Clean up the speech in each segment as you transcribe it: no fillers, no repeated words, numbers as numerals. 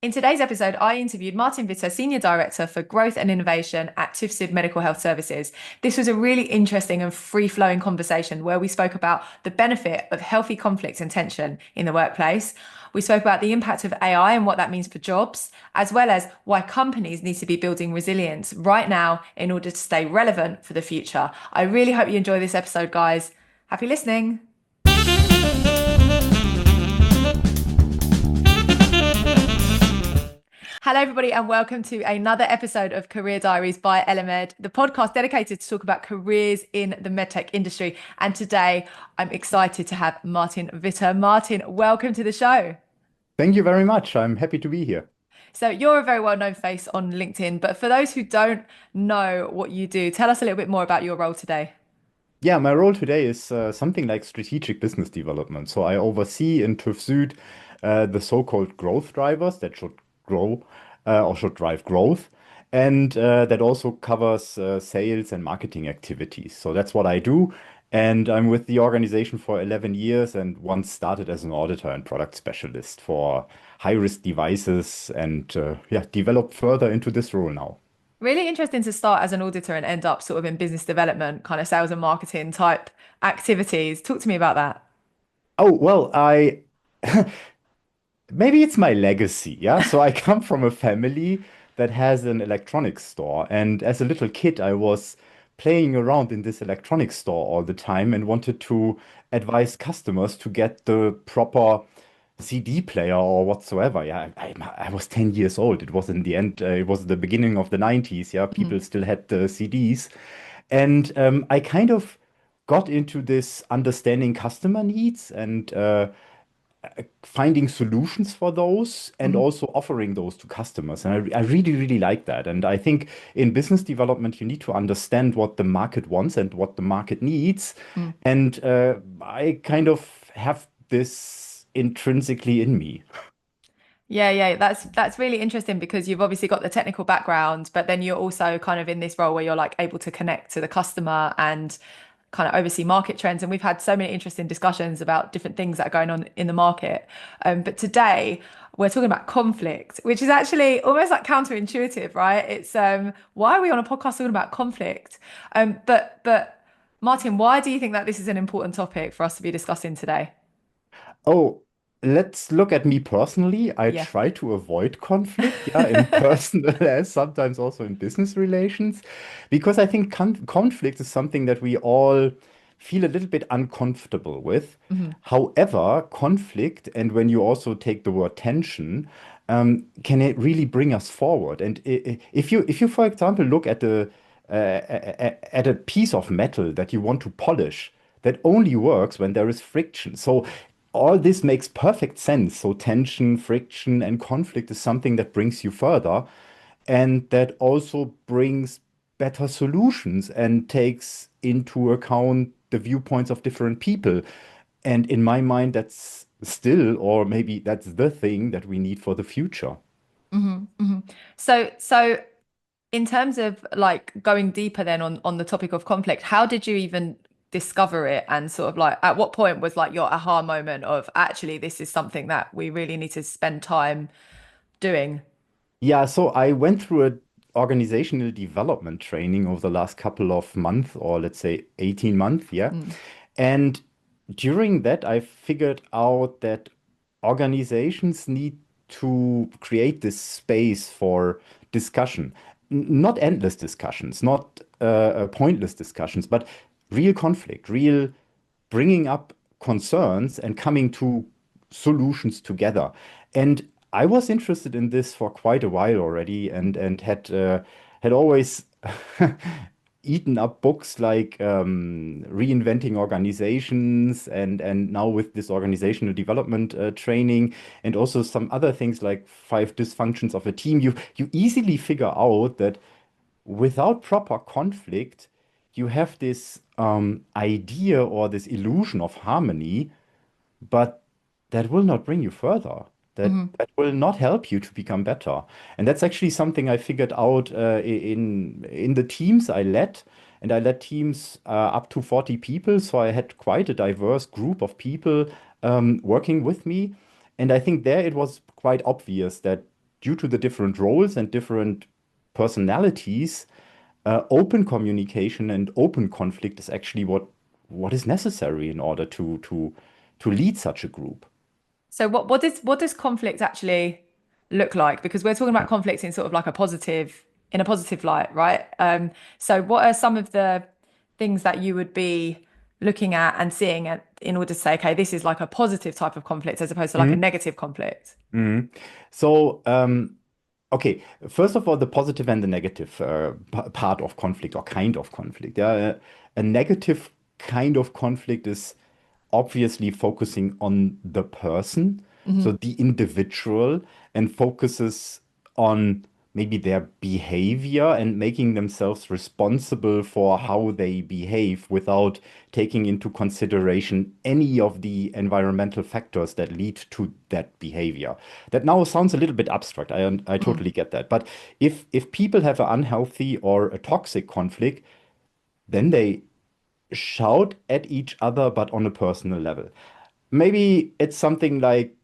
In today's episode, I interviewed Martin Witte, Senior Director for Growth and Innovation at TÜV SÜD Medical Health Services. This was a really interesting and free-flowing conversation where we spoke about the benefit of healthy conflict and tension in the workplace. We spoke about the impact of AI and what that means for jobs, as well as why companies need to be building resilience right now in order to stay relevant for the future. I really hope you enjoy this episode, guys. Happy listening. Hello, everybody, and welcome to another episode of Career Diaries by Elemed, the podcast dedicated to talk about careers in the MedTech industry. And today I'm excited to have Martin Witte. Martin, welcome to the show. Thank you very much. I'm happy to be here. So, you're a very well known face on LinkedIn, but for those who don't know what you do, tell us a little bit more about your role today. Yeah, my role today is something like strategic business development. So I oversee in TÜV SÜD the so-called growth drivers that should grow or should drive growth. And that also covers sales and marketing activities. So that's what I do. And I'm with the organization for 11 years and once started as an auditor and product specialist for high-risk devices and yeah, developed further into this role now. Really interesting to start as an auditor and end up sort of in business development, kind of sales and marketing type activities. Talk to me about that. Oh, well, I maybe it's my legacy, yeah? So I come from a family that has an electronics store, and as a little kid, I was playing around in this electronics store all the time and wanted to advise customers to get the proper CD player or whatsoever. Yeah, I was 10 years old. It was in the end, it was the beginning of the 90s. Yeah, people Mhm. still had the CDs. And I kind of got into this understanding customer needs and finding solutions for those and Mhm. also offering those to customers. And I really, really like that. And I think in business development, you need to understand what the market wants and what the market needs. Mm. And I kind of have this intrinsically in me. Yeah, yeah, that's really interesting because you've obviously got the technical background, but then you're also kind of in this role where you're like able to connect to the customer and kind of oversee market trends. And we've had so many interesting discussions about different things that are going on in the market. But today we're talking about conflict, which is actually almost like counterintuitive, right? It's why are we on a podcast talking about conflict? But Martin, why do you think that this is an important topic for us to be discussing today? Oh, let's look at me personally. I Yeah. try to avoid conflict, yeah, in personal as sometimes also in business relations, because I think conflict is something that we all feel a little bit uncomfortable with. Mhm. However, conflict, and when you also take the word tension, can it really bring us forward? And if you, for example, look at at a piece of metal that you want to polish, that only works when there is friction. So all this makes perfect sense. So tension, friction, and conflict is something that brings you further and that also brings better solutions and takes into account the viewpoints of different people. And in my mind, that's still, or maybe that's the thing that we need for the future. Hmm. Hmm. So in terms of like going deeper then on the topic of conflict, how did you even discover it and sort of like at what point was like your aha moment of actually this is something that we really need to spend time doing? Yeah, so I went through a organizational development training over the last couple of months, or let's say 18 months, yeah. Mm. And during that, I figured out that organizations need to create this space for discussion. Not endless discussions, not pointless discussions, but real conflict, real bringing up concerns and coming to solutions together. And I was interested in this for quite a while already, and had always eaten up books like Reinventing Organizations, and now with this organizational development training, and also some other things like Five Dysfunctions of a Team. You easily figure out that without proper conflict, you have this idea or this illusion of harmony, but that will not bring you further. Hmm. That will not help you to become better. And that's actually something I figured out in the teams I led. And I led teams up to 40 people. So I had quite a diverse group of people working with me. And I think there it was quite obvious that due to the different roles and different personalities, open communication and open conflict is actually what is necessary in order to lead such a group. So what does conflict actually look like? Because we're talking about conflict in sort of like in a positive light, right? So what are some of the things that you would be looking at and seeing in order to say, okay, this is like a positive type of conflict as opposed to like a Mhm, negative conflict? mhm. So, okay, first of all, the positive and the negative part of conflict or kind of conflict. Yeah, a negative kind of conflict is obviously focusing on the person, so Hmm. the individual, and focuses on maybe their behavior and making themselves responsible for how they behave without taking into consideration any of the environmental factors that lead to that behavior. That now sounds a little bit abstract. I totally get that. But if people have an unhealthy or a toxic conflict, then they shout at each other, but on a personal level. Maybe it's something like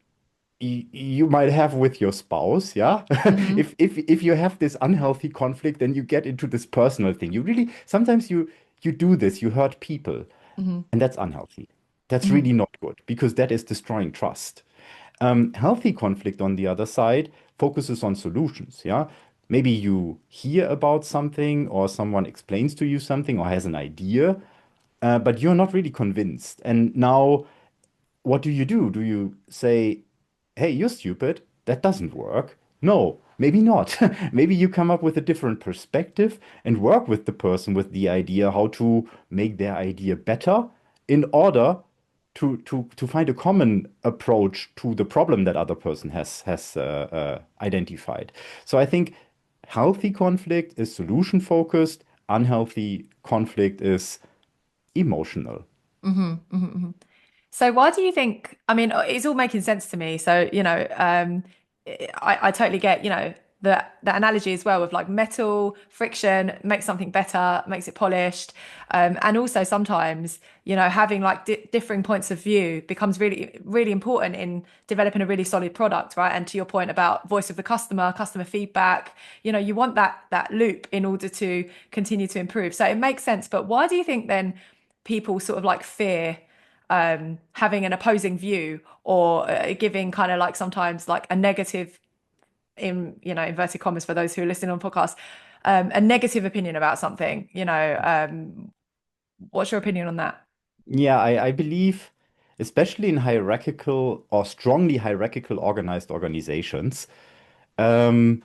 you might have with your spouse, yeah? Hmm. If you have this unhealthy conflict, then you get into this personal thing. You really sometimes you do this, you hurt people, Hmm. and that's unhealthy. That's Hmm. really not good because that is destroying trust. Healthy conflict, on the other side, focuses on solutions, yeah? Maybe you hear about something or someone explains to you something or has an idea, but you're not really convinced. And now, what do you do? Do you say, hey, you're stupid? That doesn't work. No, maybe not. Maybe you come up with a different perspective and work with the person with the idea how to make their idea better in order to find a common approach to the problem that other person has identified. So I think healthy conflict is solution focused, unhealthy conflict is emotional. Hmm. Hmm. So why do you think, I mean, it's all making sense to me. So, I totally get, the analogy as well of like metal friction makes something better, makes it polished. And also sometimes, having like differing points of view becomes really, really important in developing a really solid product, right? And to your point about voice of the customer, customer feedback, you want that loop in order to continue to improve. So it makes sense. But why do you think then people sort of like fear having an opposing view or giving kind of like sometimes like a negative in inverted commas for those who are listening on podcasts, a negative opinion about something, what's your opinion on that? Yeah, I believe, especially in hierarchical or strongly hierarchical organized organizations, um,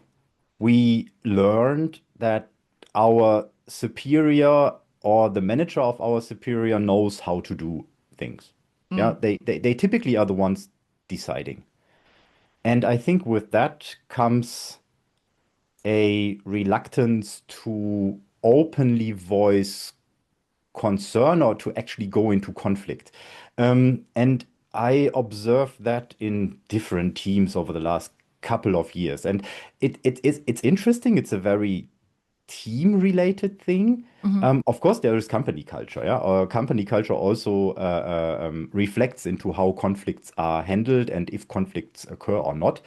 we learned that our superior or the manager of our superior knows how to do things. Yeah, Mm, they typically are the ones deciding. And I think with that comes a reluctance to openly voice concern or to actually go into conflict. And I observed that in different teams over the last couple of years. And it's interesting. It's a very team-related thing. mhm, Of course, there is company culture. Yeah, our company culture also reflects into how conflicts are handled and if conflicts occur or not.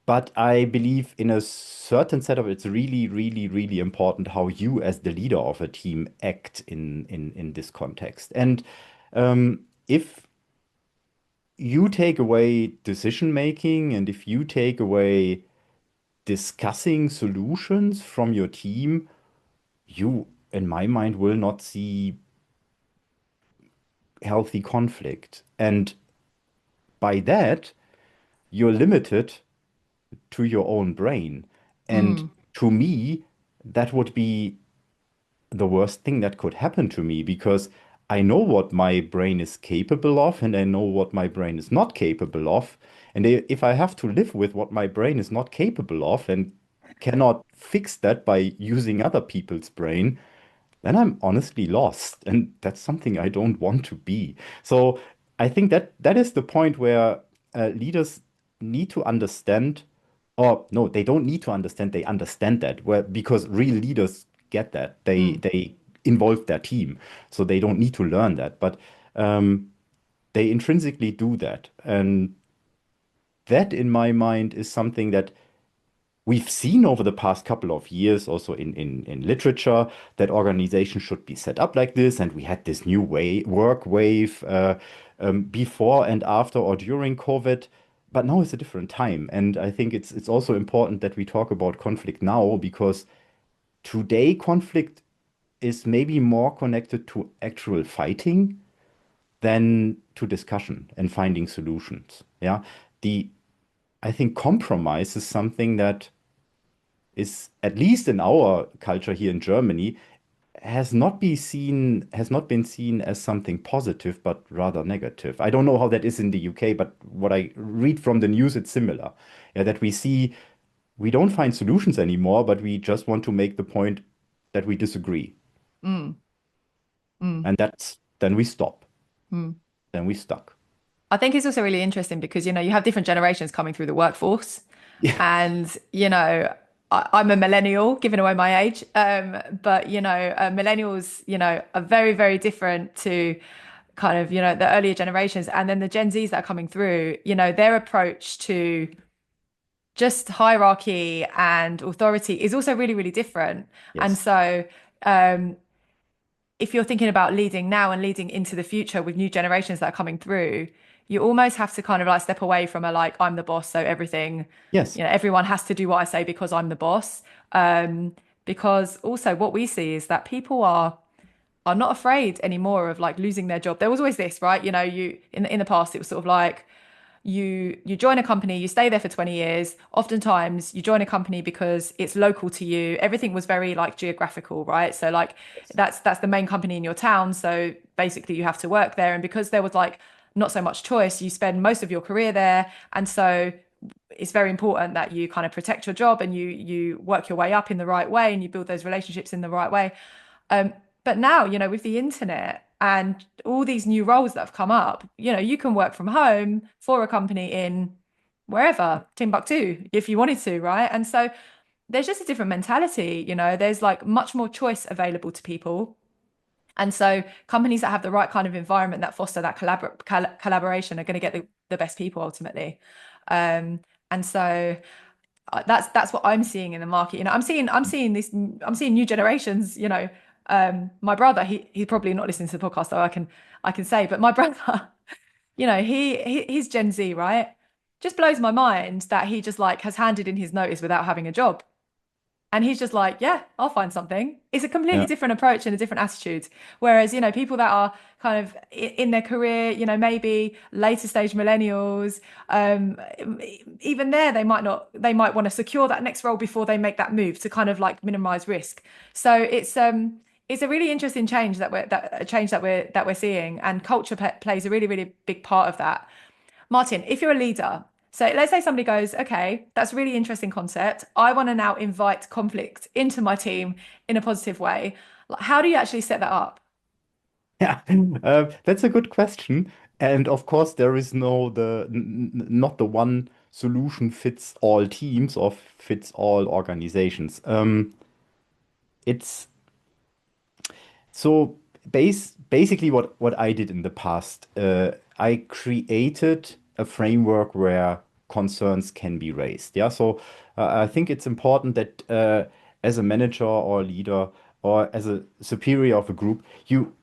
But I believe in a certain setup, it's really, really, really important how you, as the leader of a team, act in this context. And if you take away decision making and if you take away discussing solutions from your team, you, in my mind, will not see healthy conflict. And by that, you're limited to your own brain. And mm, to me, that would be the worst thing that could happen to me because I know what my brain is capable of and I know what my brain is not capable of. And if I have to live with what my brain is not capable of and cannot fix that by using other people's brain, then I'm honestly lost. And that's something I don't want to be. So I think that that is the point where leaders need to understand, or no, they don't need to understand, they understand that, where because real leaders get that. mm. They involve their team. So they don't need to learn that. But um, they intrinsically do that. And that, in my mind, is something that we've seen over the past couple of years, also in literature, that organizations should be set up like this. And we had this new work wave before and after or during COVID. But now it's a different time. And I think it's also important that we talk about conflict now because today conflict is maybe more connected to actual fighting than to discussion and finding solutions. Yeah. The I think compromise is something that is, at least in our culture here in Germany, has not been seen as something positive, but rather negative. I don't know how that is in the UK, but what I read from the news, it's similar. Yeah, that we see we don't find solutions anymore, but we just want to make the point that we disagree. Mm, mm, And that's then we stop. mm. Then we stuck. I think it's also really interesting because, you have different generations coming through the workforce. Yeah. And, I'm a millennial, giving away my age. But, millennials, are very, very different to kind of, the earlier generations. And then the Gen Zs that are coming through, their approach to just hierarchy and authority is also really, really different. And Yes. so, if you're thinking about leading now and leading into the future with new generations that are coming through, you almost have to kind of like step away from a like, I'm the boss, so everything, Yes. everyone has to do what I say because I'm the boss. Because also what we see is that people are not afraid anymore of like losing their job. There was always this, right? You in the past it was sort of like you join a company, you stay there for 20 years. Oftentimes you join a company because it's local to you. Everything was very like geographical, right? So like that's the main company in your town. So basically you have to work there. And because there was like not so much choice, you spend most of your career there. And so it's very important that you kind of protect your job and you work your way up in the right way and you build those relationships in the right way. Um, but now, with the internet and all these new roles that have come up, you can work from home for a company in wherever, Timbuktu, if you wanted to, right? And so there's just a different mentality, there's like much more choice available to people. And so companies that have the right kind of environment that foster that collaboration are going to get the best people ultimately. Um, and so that's what I'm seeing in the market. I'm seeing new generations. My brother, he's probably not listening to the podcast, so I can say, but my brother, he's Gen Z, right? Just blows my mind that he just like has handed in his notice without having a job. And he's just like, yeah, I'll find something. It's a completely Yeah. different approach and a different attitude. Whereas, people that are kind of in their career, maybe later stage millennials, um, even there, they might want to secure that next role before they make that move to kind of like minimize risk. So it's a really interesting change that we're seeing, and culture plays a really, really big part of that. Martin, if you're a leader, so let's say somebody goes, okay, that's a really interesting concept. I want to now invite conflict into my team in a positive way. Like, how do you actually set that up? Yeah, that's a good question. And of course, there is no not the one solution fits all teams or fits all organizations. It's so basically what I did in the past. I created a framework where concerns can be raised. Yeah, so I think it's important that as a manager or leader or as a superior of a group, you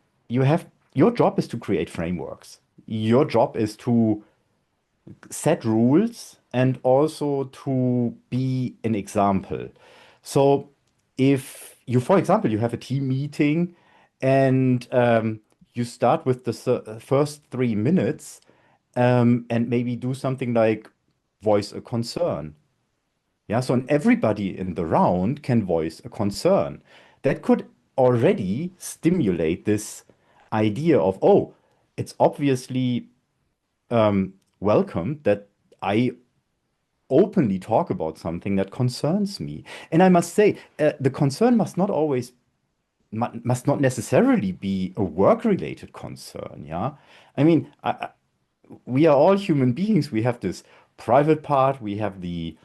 have your job is to create frameworks. Your job is to set rules and also to be an example. So if you, for example, you have a team meeting and you start with the first 3 minutes and maybe do something like voice a concern. Yeah, so and everybody in the round can voice a concern. That could already stimulate this idea of, oh, it's obviously welcome that I openly talk about something that concerns me. And I must say, the concern must not necessarily be a work-related concern. Yeah, I mean, we are all human beings. We have this private part. We have the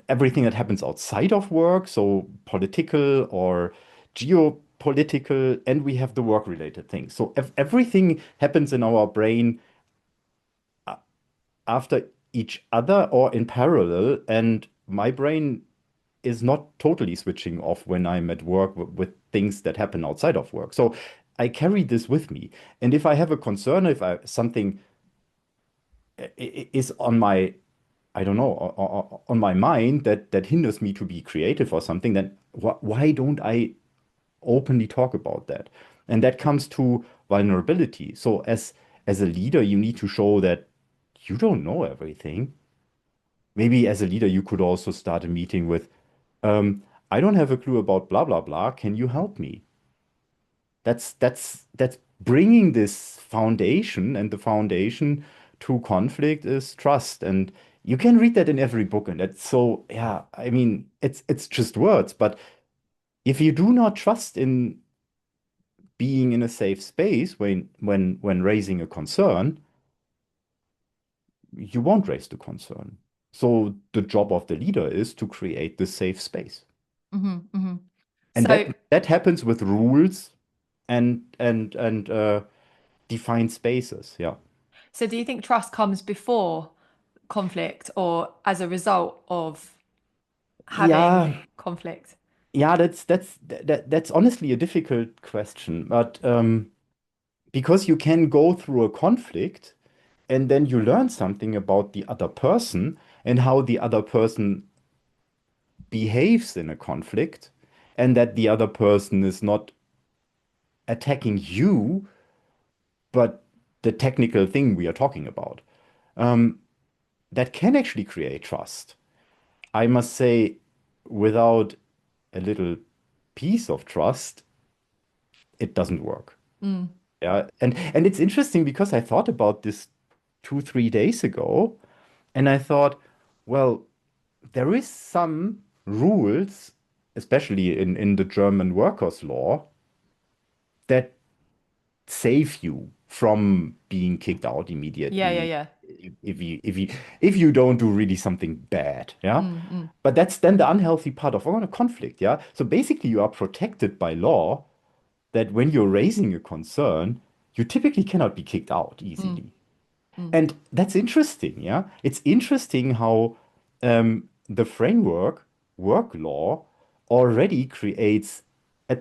everything that happens outside of work, so political or geopolitical, and we have the work-related things. So everything happens in our brain after each other or in parallel. And my brain is not totally switching off when I'm at work with things that happen outside of work. So I carry this with me. And if I have a concern, if something is on my, I don't know, on my mind that hinders me to be creative or something, then why don't I openly talk about that? And that comes to vulnerability. So as a leader, you need to show that you don't know everything. Maybe as a leader, you could also start a meeting with, I don't have a clue about blah blah blah. Can you help me? That's bringing this foundation, and the foundation to conflict is trust. And you can read that in every book, and that's so, yeah, I mean, it's just words, but if you do not trust in being in a safe space when raising a concern, you won't raise the concern. So the job of the leader is to create the safe space. Hmm. Hmm. And So, that happens with rules and defined spaces. Yeah. so do you think trust comes before conflict or as a result of having Yeah, conflict? yeah, that's honestly a difficult question, but because you can go through a conflict and then you learn something about the other person and how the other person behaves in a conflict, and that the other person is not attacking you, but the technical thing we are talking about. Um, that can actually create trust. I must say, without a little piece of trust, it doesn't work. Mm. Yeah, and it's interesting because I thought about this 2, 3 days ago, and I thought, well, there is some rules, especially in the German workers' law, that save you from being kicked out Yeah, yeah, immediately yeah. if you don't do really something bad. Yeah. Mm, mm, But that's then the unhealthy part of a conflict. Yeah. So basically, you are protected by law that when you're raising a concern, you typically cannot be kicked out mm, easily. mm. And that's interesting. Yeah. It's interesting how the framework, work law, already creates a,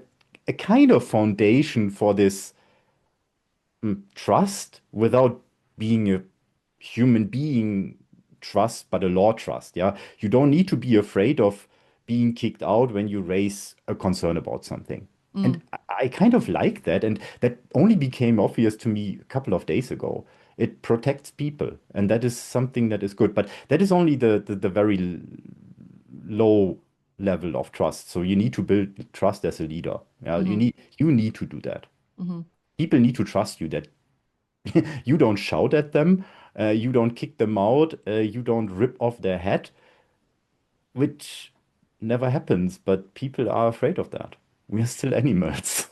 a kind of foundation for this trust without being a human being trust, but a law trust. Yeah. You don't need to be afraid of being kicked out when you raise a concern about something. Mm. And I kind of like that. And that only became obvious to me a couple of days ago. It protects people. And that is something that is good. But that is only the very low level of trust. So you need to build trust as a leader. Yeah. Hmm. You need to do that. Hmm. People need to trust you that you don't shout at them, you don't kick them out, you don't rip off their head, which never happens, but people are afraid of that. We are still animals.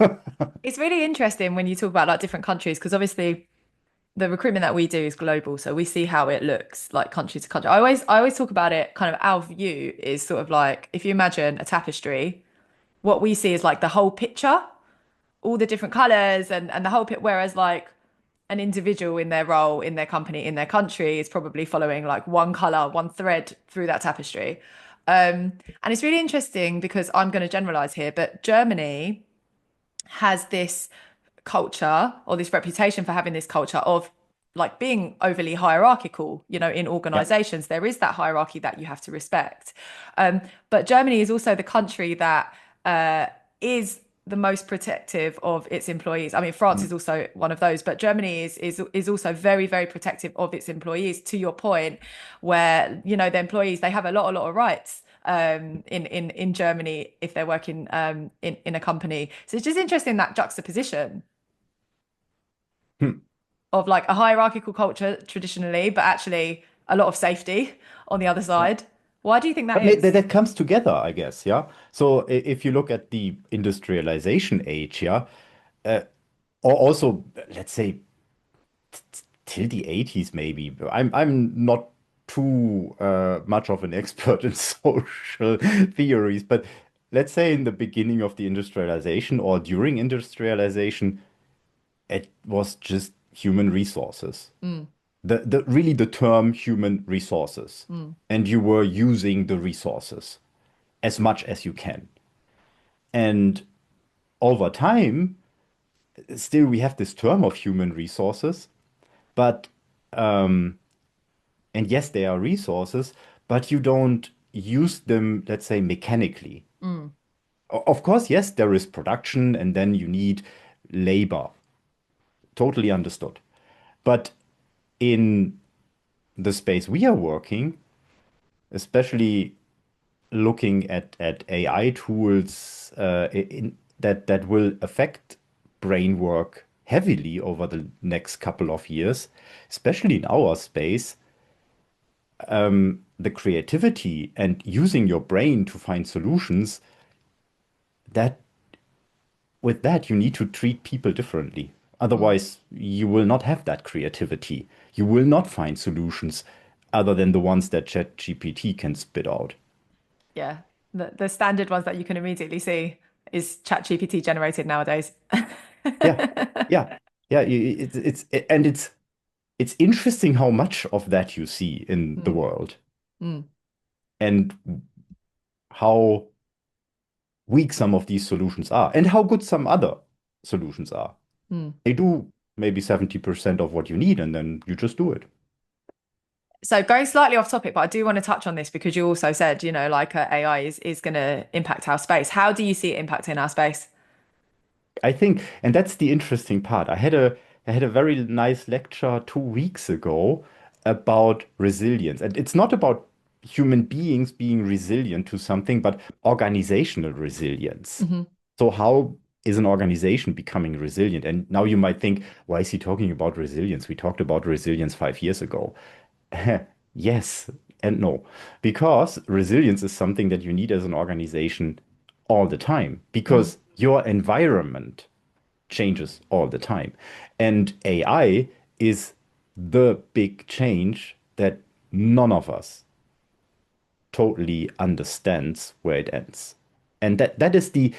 It's really interesting when you talk about like different countries because obviously the recruitment that we do is global, so we see how it looks like country to country. I always talk about it kind of our view is sort of like if you imagine a tapestry, what we see is like the whole picture, all the different colors and the whole pit, whereas like an individual in their role, in their company, in their country is probably following like one color, one thread through that tapestry. And it's really interesting because I'm going to generalize here, but Germany has this culture or this reputation for having this culture of like being overly hierarchical, in Yeah. organizations, there is that hierarchy that you have to respect. But Germany is also the country that is the most protective of its employees. I mean, France Mm. is also one of those, but Germany is also very, very protective of its employees to your point, where, the employees, they have a lot of rights in Germany if they're working in a company. So it's just interesting that juxtaposition Hmm. of like a hierarchical culture traditionally, but actually a lot of safety on the other Yeah. side. Why do you think that But is? that comes together, I guess. Yeah. So if you look at the industrialization age, yeah, uh, or also, let's say, till the 80s, maybe. I'm not too much of an expert in social theories, but let's say in the beginning of the industrialization or during industrialization, it was just human resources. Mm, the really the term human resources, Mm, and you were using the resources as much as you can. And over time, still we have this term of human resources, but and yes, they are resources, but you don't use them, let's say, mechanically. mm, Of course, yes, there is production and then you need labor. Totally understood. But in the space we are working, especially looking at AI tools that will affect brain work heavily over the next couple of years, especially in our space, the creativity and using your brain to find solutions, that with that you need to treat people differently. mm. Otherwise, you will not have that creativity. You will not find solutions other than the ones that ChatGPT can spit out. Yeah. The standard ones that you can immediately see is ChatGPT generated nowadays. Yeah, yeah, yeah. And it's interesting how much of that you see in the Mm, world mm, and how weak some of these solutions are and how good some other solutions are. mm. They do maybe 70% of what you need, and then you just do it. So going slightly off topic, but I do want to touch on this because you also said, like AI is going to impact our space. How do you see it impacting our space? I think, and that's the interesting part. I had a very nice lecture 2 weeks ago about resilience. And it's not about human beings being resilient to something, but organizational resilience. Hmm. So how is an organization becoming resilient? And now you might think, why is he talking about resilience? We talked about resilience 5 years ago. Yes and no, because resilience is something that you need as an organization all the time, Mm. because your environment changes all the time. And AI is the big change that none of us totally understands where it ends. And that is the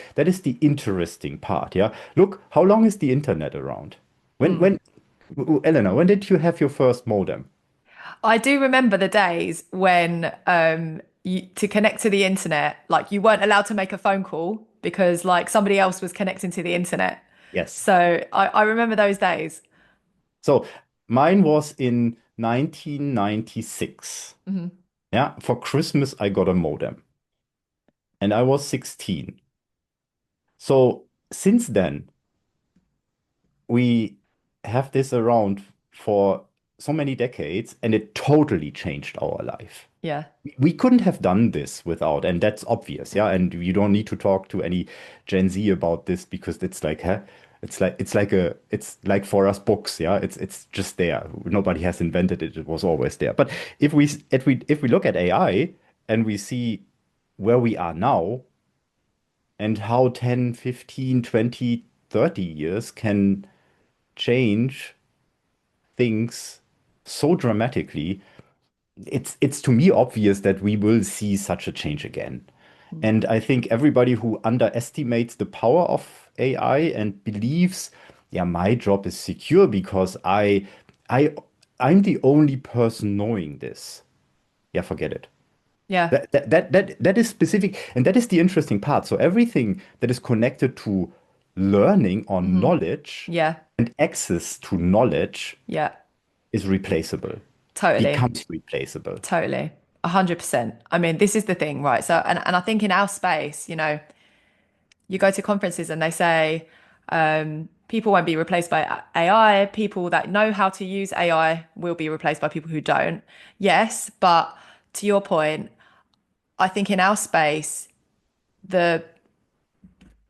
interesting part, yeah. Look, how long is the internet around? When Mm. when Elena, when did you have your first modem? I do remember the days when to connect to the internet, like you weren't allowed to make a phone call because like somebody else was connecting to the internet. Yes. So I remember those days. So mine was in 1996. Hmm. Yeah, for Christmas I got a modem and I was 16. So since then we have this around for so many decades and it totally changed our life. Yeah. We couldn't have done this without, and that's obvious, yeah. And you don't need to talk to any Gen Z about this because it's like, huh? It's like for us books, yeah. It's just there. Nobody has invented it. It was always there. But if we look at AI and we see where we are now and how 10, 15, 20, 30 years can change things so dramatically, it's to me obvious that we will see such a change again. Mm. And I think everybody who underestimates the power of AI and believes, yeah, my job is secure because I I'm the only person knowing this. Yeah, forget it. Yeah. That is specific, and that is the interesting part. So everything that is connected to learning or Hmm. knowledge Yeah. and access to knowledge Yeah. is replaceable, Totally. becomes replaceable. Totally. 100%. I mean, this is the thing, right? So, and I think in our space, you go to conferences and they say people won't be replaced by AI. People that know how to use AI will be replaced by people who don't. Yes, but to your point, I think in our space, the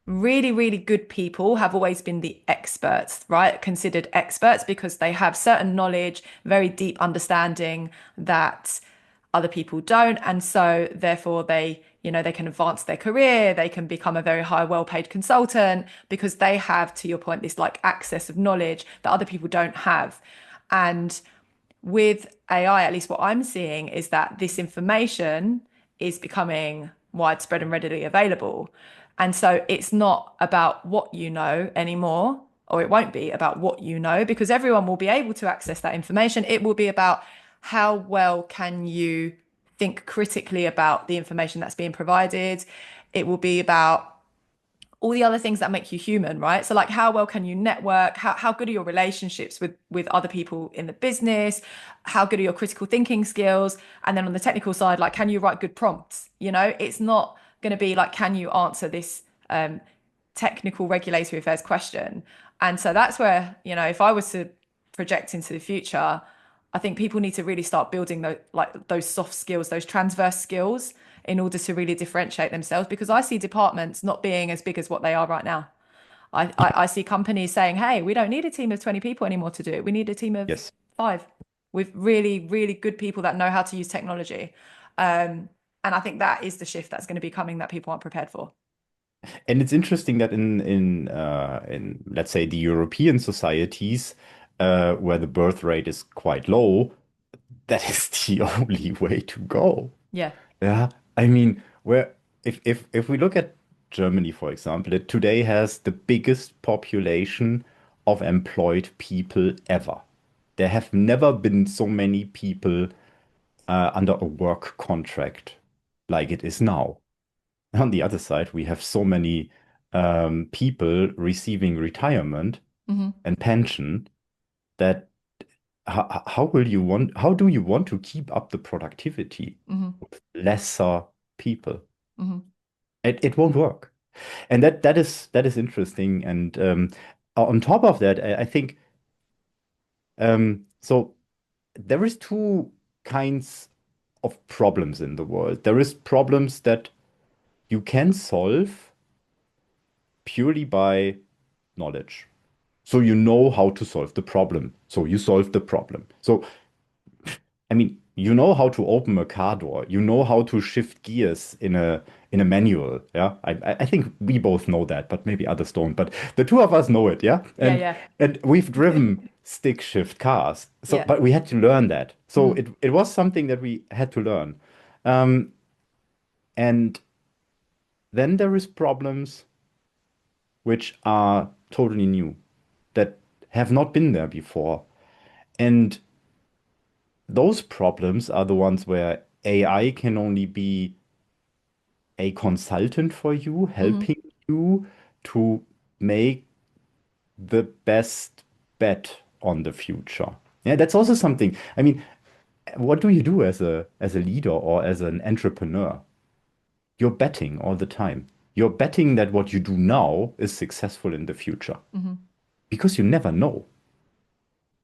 really, really good people have always been the experts, right? Considered experts because they have certain knowledge, very deep understanding that other people don't. And so therefore they can advance their career, they can become a very high, well-paid consultant because they have, to your point, this like access of knowledge that other people don't have. And with AI, at least what I'm seeing is that this information is becoming widespread and readily available. And so it's not about what you know anymore. or it won't be about what you know, because everyone will be able to access that information. It will be about how well can you think critically about the information that's being provided. It will be about all the other things that make you human, right? So like how well can you network? How good are your relationships with other people in the business? How good are your critical thinking skills? And then on the technical side, like can you write good prompts? You know, it's not going to be like can you answer this technical regulatory affairs question? And so that's where, you know, if I was to project into the future, I think people need to really start building those soft skills, those transverse skills in order to really differentiate themselves. Because I see departments not being as big as what they are right now. I see companies saying, hey, we don't need a team of 20 people anymore to do it. We need a team of Yes. five with really, really good people that know how to use technology. And I think that is the shift that's going to be coming that people aren't prepared for. And it's interesting that in let's say the European societies where the birth rate is quite low, that is the only way to go. Yeah. Yeah, I mean, where if we look at Germany, for example, it today has the biggest population of employed people ever. There have never been so many people under a work contract like it is now. On the other side, we have so many people receiving retirement Hmm. and pension that how do you want to keep up the productivity Hmm. with lesser people? Hmm. It won't work. And that is interesting. And on top of that, I think so there is two kinds of problems in the world. There is problems that you can solve purely by knowledge. So you know how to solve the problem. So you solve the problem. So I mean, you know how to open a car door. You know how to shift gears in a manual. Yeah, I think we both know that, but maybe others don't. But the two of us know it. Yeah, Yeah, and yeah. and we've driven stick shift cars. So, Yeah. but we had to learn that. So Hmm. it was something that we had to learn. Um, and then there is problems which are totally new that have not been there before. And those problems are the ones where AI can only be a consultant for you, Hmm. helping you to make the best bet on the future. Yeah, that's also something. I mean, what do you do as a leader or as an entrepreneur? You're betting all the time. You're betting that what you do now is successful in the future Hmm. because you never know.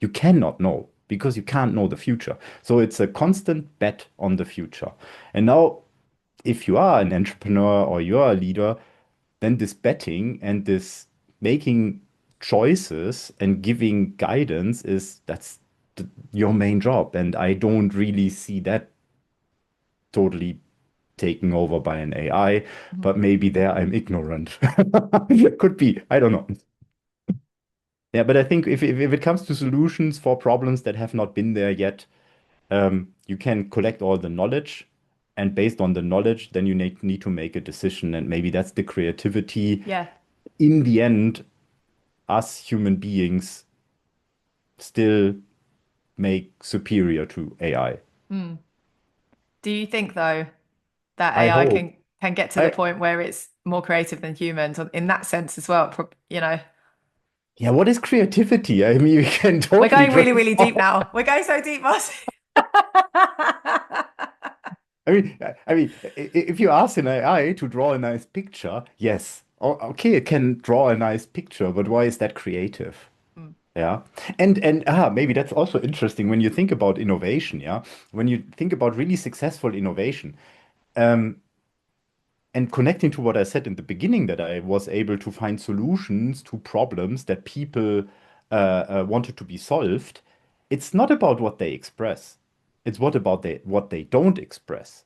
You cannot know because you can't know the future. So it's a constant bet on the future. And now, if you are an entrepreneur or you're a leader, then this betting and this making choices and giving guidance that's your main job. And I don't really see that totally taken over by an AI, Hmm. but maybe there I'm ignorant. Could be. I don't know. Yeah, but I think if it comes to solutions for problems that have not been there yet, you can collect all the knowledge, and based on the knowledge, then you need to make a decision. And maybe that's the creativity. Yeah. In the end, us human beings still make superior to AI. Mm. Do you think though that I AI hope. can get to the I point where it's more creative than humans in that sense as well? You know, Yeah, what is creativity? I mean, we can we're totally going really, really deep transform. now. We're going so deep, Martin. If you ask an AI to draw a nice picture, yes, okay, it can draw a nice picture, but why is that creative? Mm. Yeah. And maybe that's also interesting when you think about innovation, yeah. When you think about really successful innovation, um, and connecting to what I said in the beginning, that I was able to find solutions to problems that people wanted to be solved, it's not about what they express. It's what they don't express.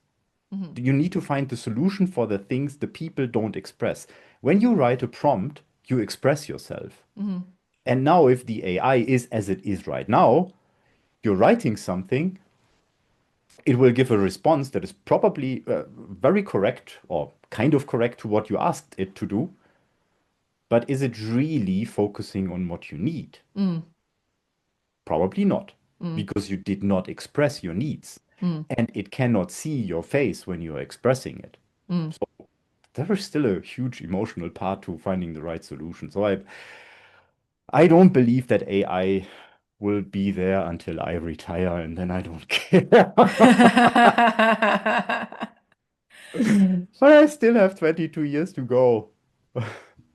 Mhm. You need to find the solution for the things the people don't express. When you write a prompt, you express yourself. Mhm. And now, if the AI is as it is right now, you're writing something, it will give a response that is probably very correct or kind of correct to what you asked it to do, But is it really focusing on what you need? Mm, Probably not, mm, because you did not express your needs. mm, And it cannot see your face when you're expressing it. mm. So there is still a huge emotional part to finding the right solution. So I don't believe that AI will be there until I retire and then I don't care. But I still have 22 years to go.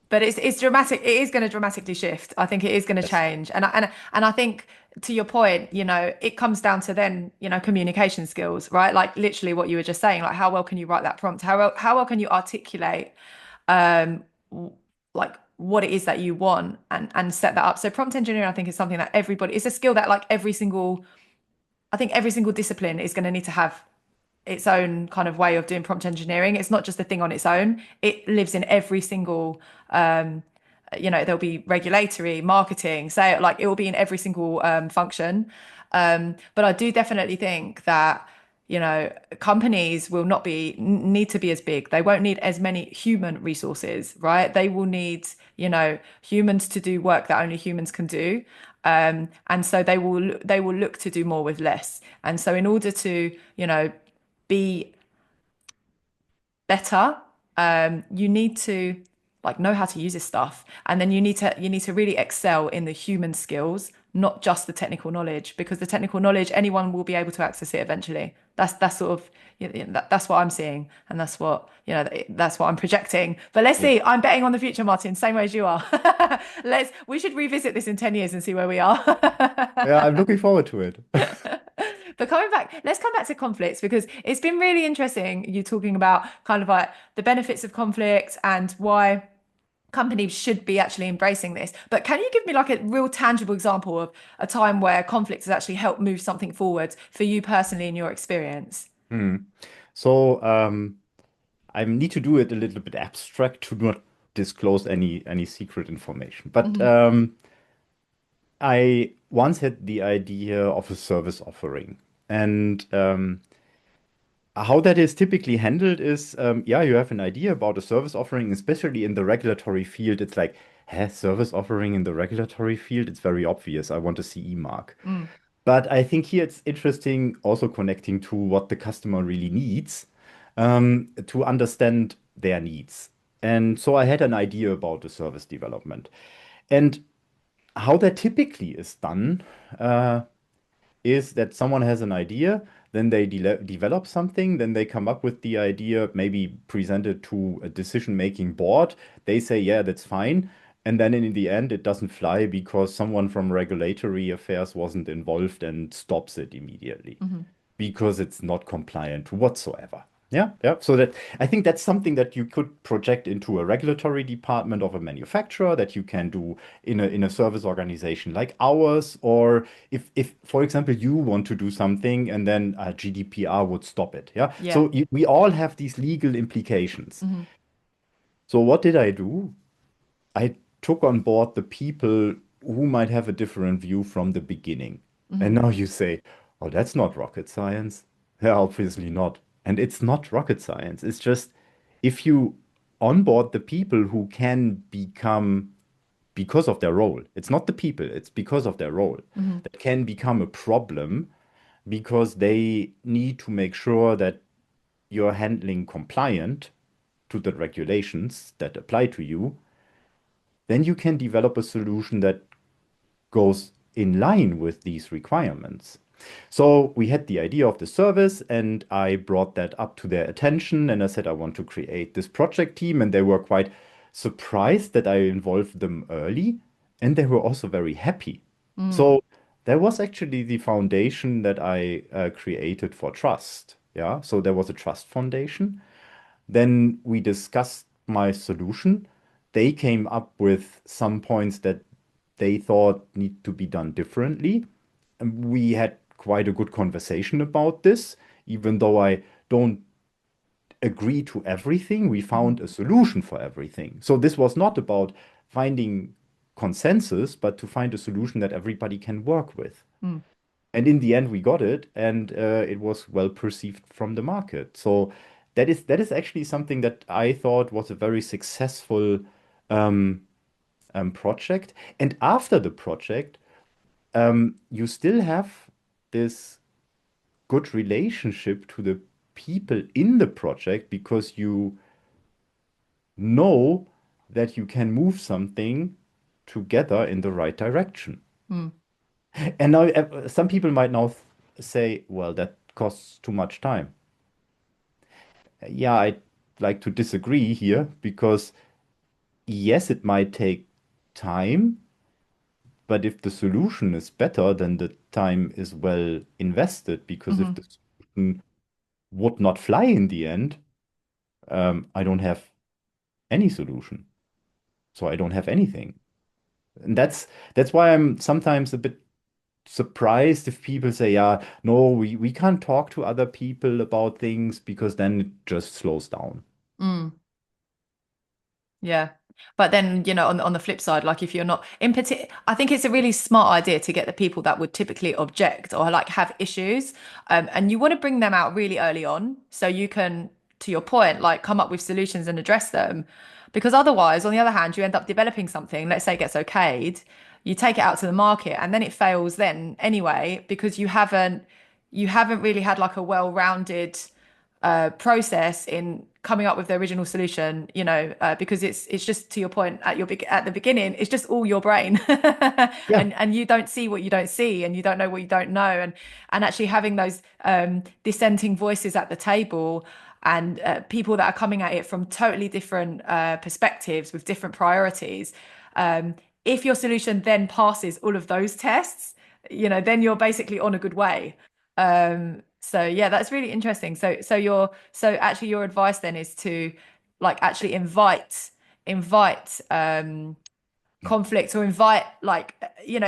But it's dramatic. It is going to dramatically shift. I think it is going to Yes. change, and I think to your point, it comes down to then communication skills, right? Like literally what you were just saying, like how well can you write that prompt? How well can you articulate um like what it is that you want and set that up? So prompt engineering, I think, is something that everybody. It's a skill that like I think every single discipline is going to need to have its own kind of way of doing prompt engineering. It's not just a thing on its own. It lives in every single there'll be regulatory, marketing, say like it will be in every single function. But I do definitely think that companies will not need to be as big. They won't need as many human resources, right? They will need humans to do work that only humans can do. And so they will look to do more with less. And so in order to be better, you need to like know how to use this stuff, and then you need to really excel in the human skills, not just the technical knowledge, because the technical knowledge anyone will be able to access it eventually. That's sort of that's what I'm seeing, and that's what I'm projecting. But let's Yeah. see. I'm betting on the future, Martin, same way as you are. We should revisit this in 10 years and see where we are. Yeah, I'm looking forward to it. But let's come back to conflicts because it's been really interesting you talking about kind of like the benefits of conflict and why companies should be actually embracing this. But can you give me like a real tangible example of a time where conflict has actually helped move something forward for you personally in your experience? Hmm. So I need to do it a little bit abstract to not disclose any secret information. But Hmm. I once had the idea of a service offering. And how that is typically handled is, yeah, you have an idea about a service offering, especially in the regulatory field. It's like, service offering in the regulatory field? It's very obvious. I want a CE mark. Mm, But I think here it's interesting also connecting to what the customer really needs, to understand their needs. And so I had an idea about the service development. And how that typically is done, uh, is that someone has an idea, then they develop something, then they come up with the idea, maybe present it to a decision-making board. They say, yeah, that's fine. And then in the end, it doesn't fly because someone from regulatory affairs wasn't involved and stops it immediately mhm, because it's not compliant whatsoever. Yeah, yeah. So that I think that's something that you could project into a regulatory department of a manufacturer that you can do in a service organization like ours, or if for example you want to do something and then GDPR would stop it. Yeah. yeah. So we all have these legal implications. Mhm, So what did I do? I took on board the people who might have a different view from the beginning. And mhm, now you say, oh, that's not rocket science. Yeah, obviously not. And it's not rocket science. It's just if you onboard the people who can become, because of their role, it's not the people, it's because of their role, mhm, that can become a problem because they need to make sure that you're handling compliant to the regulations that apply to you, then you can develop a solution that goes in line with these requirements. So we had the idea of the service, and I brought that up to their attention. And I said, I want to create this project team. And they were quite surprised that I involved them early. And they were also very happy. mm, So that was actually the foundation that I created for trust. Yeah. So there was a trust foundation. Then we discussed my solution. They came up with some points that they thought need to be done differently. And we had quite a good conversation about this. Even though I don't agree to everything, we mhm, found a solution for everything. So this was not about finding consensus, but to find a solution that everybody can work with. mm, And in the end, we got it, and it was well perceived from the market. So that is actually something that I thought was a very successful. project. And after the project, you still have this good relationship to the people in the project because you know that you can move something together in the right direction. Mm, And now some people might now say, well, that costs too much time. Yeah, I'd like to disagree here because yes, it might take time, but if the solution is better, then the time is well invested because if mhm, the solution would not fly in the end, I don't have any solution. So I don't have anything. And that's why I'm sometimes a bit surprised if people say, yeah, no, we can't talk to other people about things because then it just slows down. mm. Yeah. But then, on the flip side, like if you're not in particular, I think it's a really smart idea to get the people that would typically object or like have issues. And you want to bring them out really early on so you can, to your point, like come up with solutions and address them. Because otherwise, on the other hand, you end up developing something, let's say it gets okayed, you take it out to the market and then it fails then anyway, because you haven't really had like a well-rounded process in coming up with the original solution, because it's just to your point at the beginning, it's just all your brain, Yeah. and you don't see what you don't see, and you don't know what you don't know, and actually having those dissenting voices at the table and people that are coming at it from totally different perspectives with different priorities. If your solution then passes all of those tests, then you're basically on a good way. So yeah, that's really interesting. So actually your advice then is to like actually invite conflict or invite like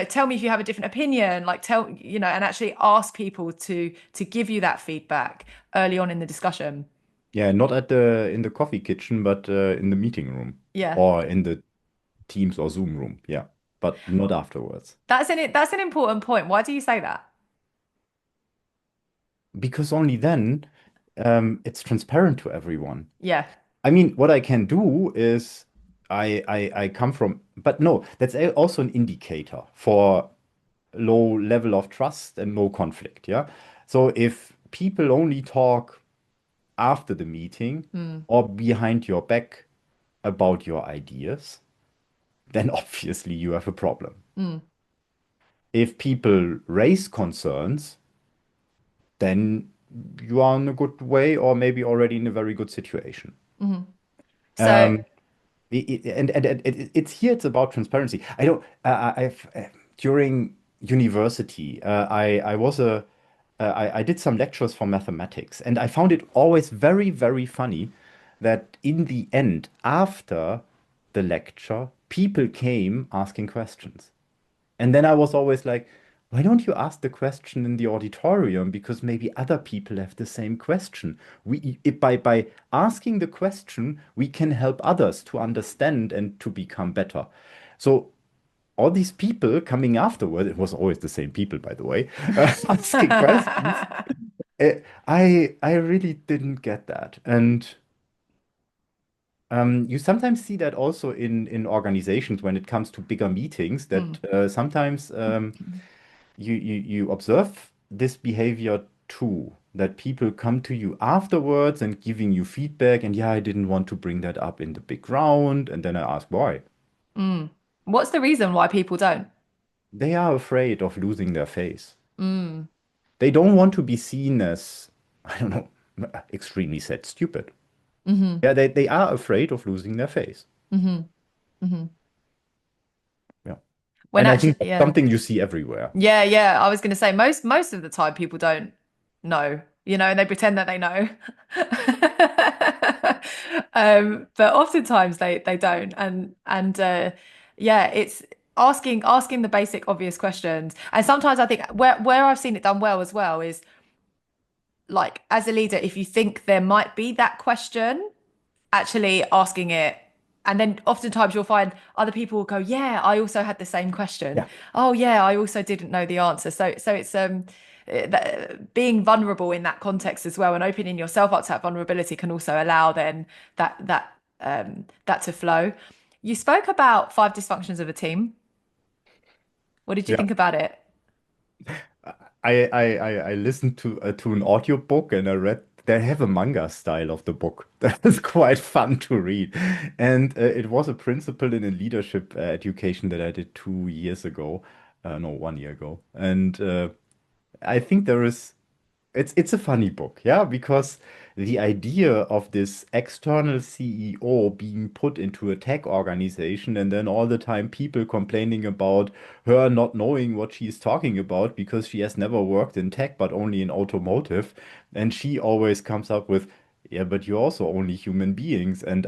tell me if you have a different opinion, like and actually ask people to give you that feedback early on in the discussion. Yeah, not at the in the coffee kitchen, but in the meeting room Yeah. or in the Teams or Zoom room. Yeah, but not afterwards. That's an important point. Why do you say that? Because only then it's transparent to everyone. Yeah. I mean, what I can do is I come from, but no, that's also an indicator for low level of trust and no conflict. Yeah. So if people only talk after the meeting Mm, or behind your back about your ideas, then obviously you have a problem. mm, If people raise concerns, then you are in a good way or maybe already in a very good situation. mhm. So Um, it's here, it's about transparency. I don't, I've, during university, I was I did some lectures for mathematics, and I found it always very, very funny that in the end, after the lecture, people came asking questions. And then I was always like, why don't you ask the question in the auditorium? Because maybe other people have the same question. By asking the question, we can help others to understand and to become better. So all these people coming afterward, it was always the same people, by the way, asking questions. I really didn't get that. And you sometimes see that also in organizations when it comes to bigger meetings, that mm, sometimes you observe this behavior too, that people come to you afterwards and giving you feedback, and yeah, I didn't want to bring that up in the big round, and then I ask why. mm. What's the reason why people don't? They are afraid of losing their face. Mm, They don't want to be seen as, I don't know, extremely sad, stupid. mhm, Yeah, they are afraid of losing their face. mhm, mhm. Yeah. When And I think actually, that's yeah. something you see everywhere. Yeah, yeah. I was going to say most of the time people don't know, and they pretend that they know. But oftentimes they don't, and yeah, it's asking the basic obvious questions. And sometimes I think where I've seen it done well as well is like as a leader, if you think there might be that question, actually asking it. And then oftentimes you'll find other people will go, yeah, I also had the same question. Yeah. Oh yeah, I also didn't know the answer. So it's being vulnerable in that context as well and opening yourself up to that vulnerability can also allow then that to flow. You spoke about five dysfunctions of a team. What did you Yeah. think about it? I listened to an audiobook and I read they have a manga style of the book. That is quite fun to read. And it was a principle in a leadership education that I did 2 years ago. No, 1 year ago. And I think there is it's a funny book, yeah, because the idea of this external CEO being put into a tech organization and then all the time people complaining about her not knowing what she's talking about because she has never worked in tech but only in automotive. And she always comes up with, yeah, but you're also only human beings, and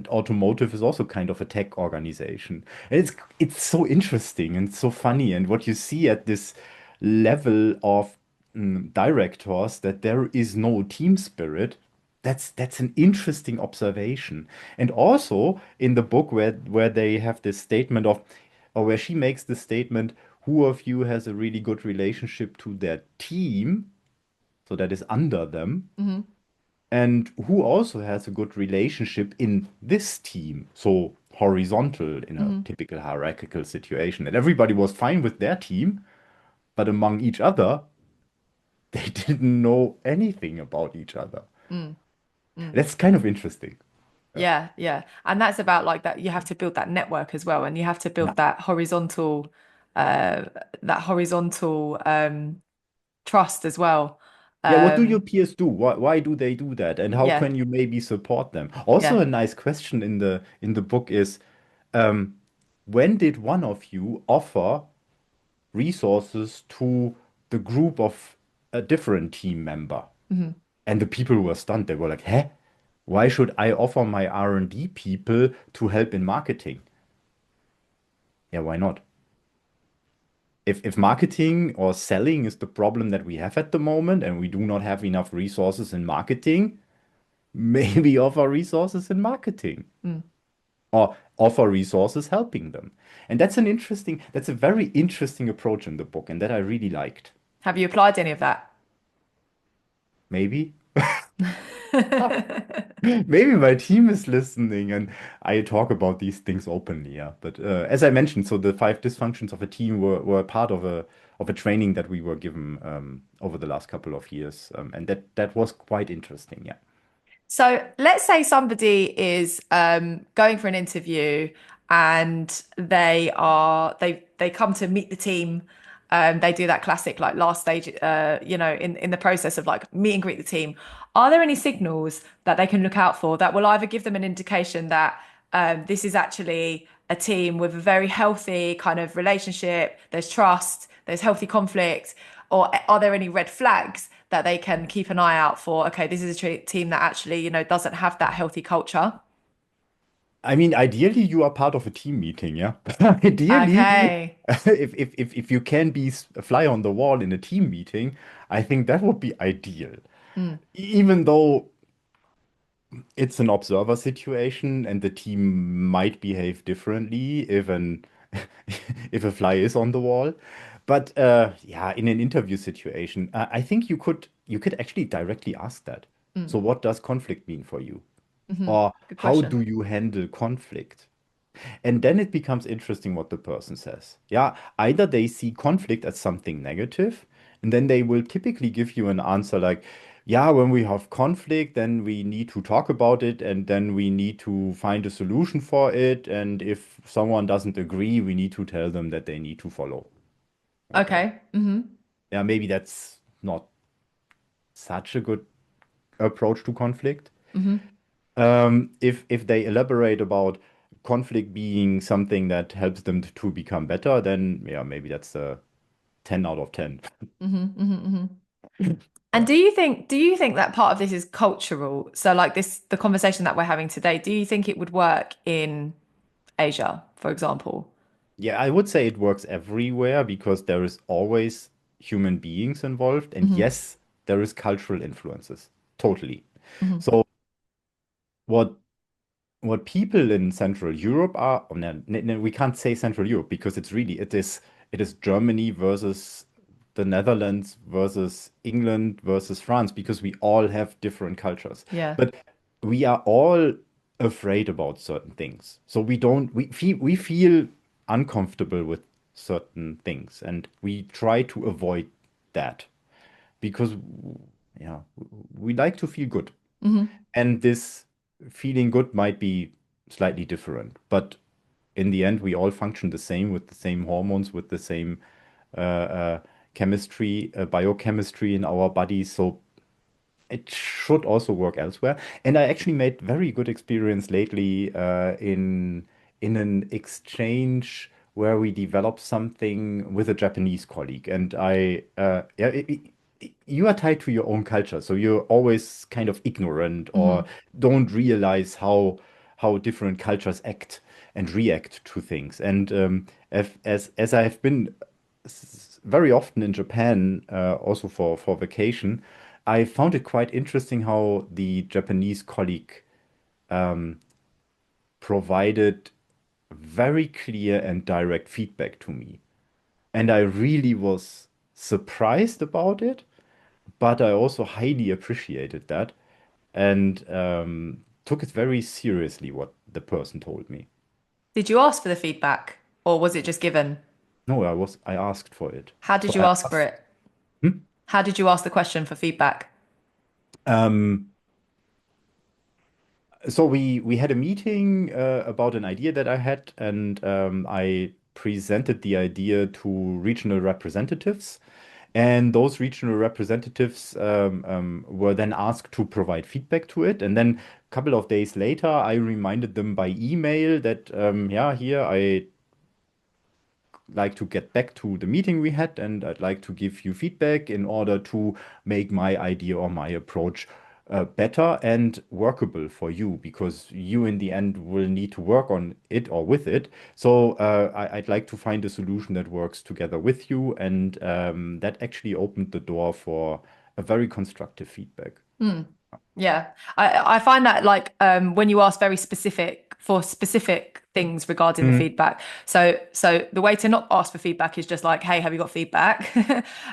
automotive is also kind of a tech organization. And it's so interesting and so funny. And what you see at this level of directors that there is no team spirit. That's an interesting observation. And also in the book where they have this statement of, or where she makes the statement, who of you has a really good relationship to their team, so that is under them, Hmm. and who also has a good relationship in this team, so horizontal in a Hmm. typical hierarchical situation. And everybody was fine with their team, but among each other, they didn't know anything about each other. Mm. Mm. That's kind of interesting. Yeah. Yeah, yeah. And that's about like that you have to build that network as well, and you have to Yeah. build uh that horizontal trust as well. Yeah, what do your Um peers do? Why do they do that? And how yeah, can you maybe support them? Also, yeah. a nice question in the book is, um, when did one of you offer resources to the group of a different team member? Hmm. And the people were stunned. They were like, "Huh? Why should I offer my R&D people to help in marketing?" Yeah, why not? If marketing or selling is the problem that we have at the moment and we do not have enough resources in marketing, maybe offer resources in marketing Mm. or offer resources helping them. And that's a very interesting approach in the book, and that I really liked. Have you applied any of that? Maybe. Maybe my team is listening and I talk about these things openly, yeah. But as I mentioned, so the five dysfunctions of a team were part of a training that we were given over the last couple of years, and that was quite interesting, yeah. So let's say somebody is going for an interview and they come to meet the team. They do that classic like last stage, in the process of like meet and greet the team. Are there any signals that they can look out for that will either give them an indication that this is actually a team with a very healthy kind of relationship, there's trust, there's healthy conflict, or are there any red flags that they can keep an eye out for? Okay, this is a team that actually, doesn't have that healthy culture. I mean, ideally, you are part of a team meeting, yeah. Ideally, Okay. if you can be a fly on the wall in a team meeting, I think that would be ideal. Mm. Even though it's an observer situation and the team might behave differently if a fly is on the wall. But yeah, in an interview situation, I think you could actually directly ask that. So Mm. what does conflict mean for you? Hmm. Or Good how question. do you handle conflict? And then it becomes interesting what the person says. Yeah, either they see conflict as something negative, and then they will typically give you an answer like, yeah, when we have conflict, then we need to talk about it, and then we need to find a solution for it. And if someone doesn't agree, we need to tell them that they need to follow. Okay. Okay. Hmm. Yeah, maybe that's not such a good approach to conflict. Hmm. If they elaborate about conflict being something that helps them to become better, then yeah, maybe that's a 10 out of 10. Hmm. Hmm. And Yeah. do you think that part of this is cultural? So like the conversation that we're having today, do you think it would work in Asia, for example? Yeah, I would say it works everywhere because there is always human beings involved. And Hmm. yes, there is cultural influences. Totally. Hmm. So what what people in Central Europe are, oh, no, no, we can't say Central Europe because it is Germany versus the Netherlands versus England versus France because we all have different cultures. Yeah. But we are all afraid about certain things. So we feel uncomfortable with certain things, and we try to avoid that because yeah, we like to feel good. Hmm. And this feeling good might be slightly different, but in the end, we all function the same with the same hormones, with the same chemistry, biochemistry in our bodies. So it should also work elsewhere. And I actually made very good experience lately in an exchange where we developed something with a Japanese colleague. And yeah, you are tied to your own culture, so you're always kind of ignorant or Hmm. don't realize how different cultures act and react to things. And as I have been very often in Japan, also for vacation, I found it quite interesting how the Japanese colleague um, provided very clear and direct feedback to me. And I really was surprised about it, but I also highly appreciated that and took it very seriously what the person told me. Did you ask for the feedback or was it just given? No, I asked for it. How So did you I ask for asked, it? hmm? How did you ask the question for feedback? Um, So we had a meeting about an idea that I had, and I presented the idea to regional representatives, and those regional representatives were then asked to provide feedback to it. And then a couple of days later, I reminded them by email that yeah, here I like to get back to the meeting we had, and I'd like to give you feedback in order to make my idea or my approach better and workable for you, because you in the end will need to work on it or with it. So I'd like to find a solution that works together with you, and that actually opened the door for a very constructive feedback. Hmm. Yeah, I find that like when you ask very specific for specific things regarding the Mm, feedback. So the way to not ask for feedback is just like, hey, have you got feedback?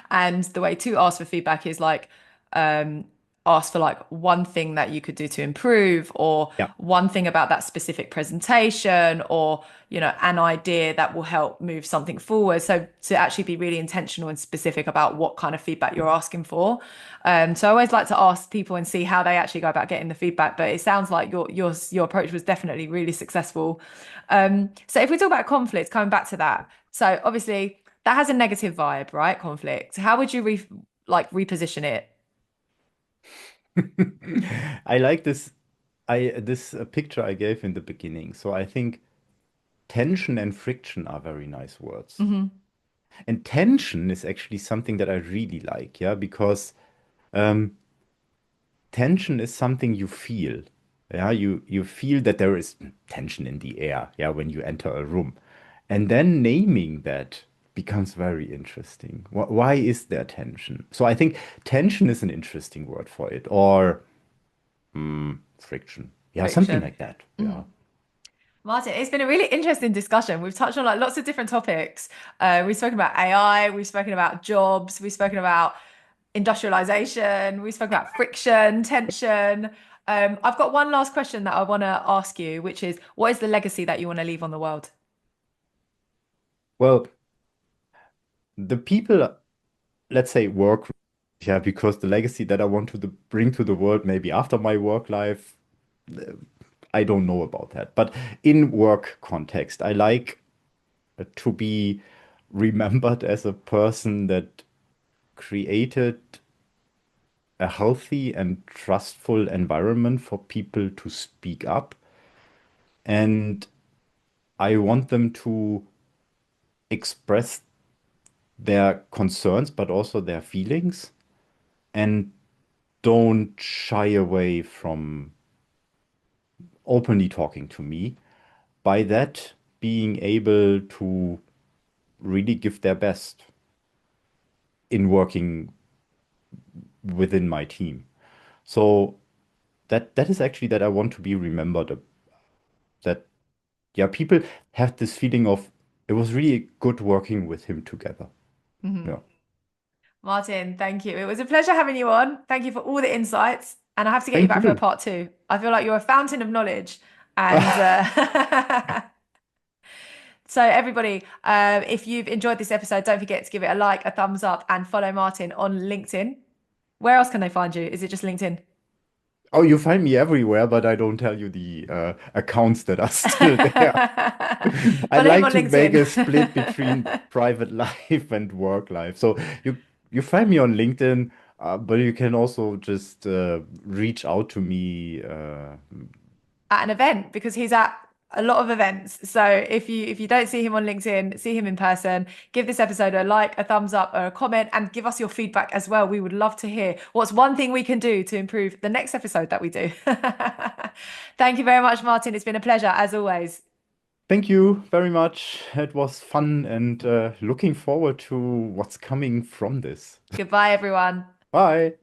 And the way to ask for feedback is like um ask for like one thing that you could do to improve or yeah. one thing about that specific presentation or an idea that will help move something forward. So to actually be really intentional and specific about what kind of feedback you're asking for. So I always like to ask people and see how they actually go about getting the feedback. But it sounds like your approach was definitely really successful. So if we talk about conflict, coming back to that, so obviously that has a negative vibe, right? Conflict. How would you reposition it? I like this picture I gave in the beginning. So I think tension and friction are very nice words. Hmm. And tension is actually something that I really like, yeah, because um, tension is something you feel. Yeah, you feel that there is tension in the air, yeah, when you enter a room. And then naming that becomes very interesting. Why is there tension? So I think tension is an interesting word for it, or friction. Yeah, something Friction. like that. Mm. Yeah. Martin, it's been a really interesting discussion. We've touched on like lots of different topics. We've spoken about AI, we've spoken about jobs, we've spoken about industrialization, we've spoken about friction, tension. I've got one last question that I want to ask you, which is what is the legacy that you want to leave on the world? Well, the people, let's say, work, yeah, because the legacy that I want to bring to the world, maybe after my work life, I don't know about that. But in work context, I like to be remembered as a person that created a healthy and trustful environment for people to speak up. And I want them to express their concerns, but also their feelings, and don't shy away from openly talking to me. By that, being able to really give their best in working within my team. So that is actually that I want to be remembered that yeah, people have this feeling of it was really good working with him together. Mhm. Yeah. Martin, thank you. It was a pleasure having you on. Thank you for all the insights. And I have to get you Thank back for a you. part two. I feel like you're a fountain of knowledge. And so everybody, if you've enjoyed this episode, don't forget to give it a like, a thumbs up, and follow Martin on LinkedIn. Where else can they find you? Is it just LinkedIn? Oh, you find me everywhere, but I don't tell you the accounts that are still there. I Follow him like on to make a split LinkedIn. between private life and work life. So you find me on LinkedIn, but you can also just reach out to me. At an event because he's at a lot of events. So if you don't see him on LinkedIn, see him in person, give this episode a like, a thumbs up, or a comment, and give us your feedback as well. We would love to hear what's one thing we can do to improve the next episode that we do. Thank you very much, Martin. It's been a pleasure as always. Thank you very much. It was fun and looking forward to what's coming from this. Goodbye, everyone. Bye.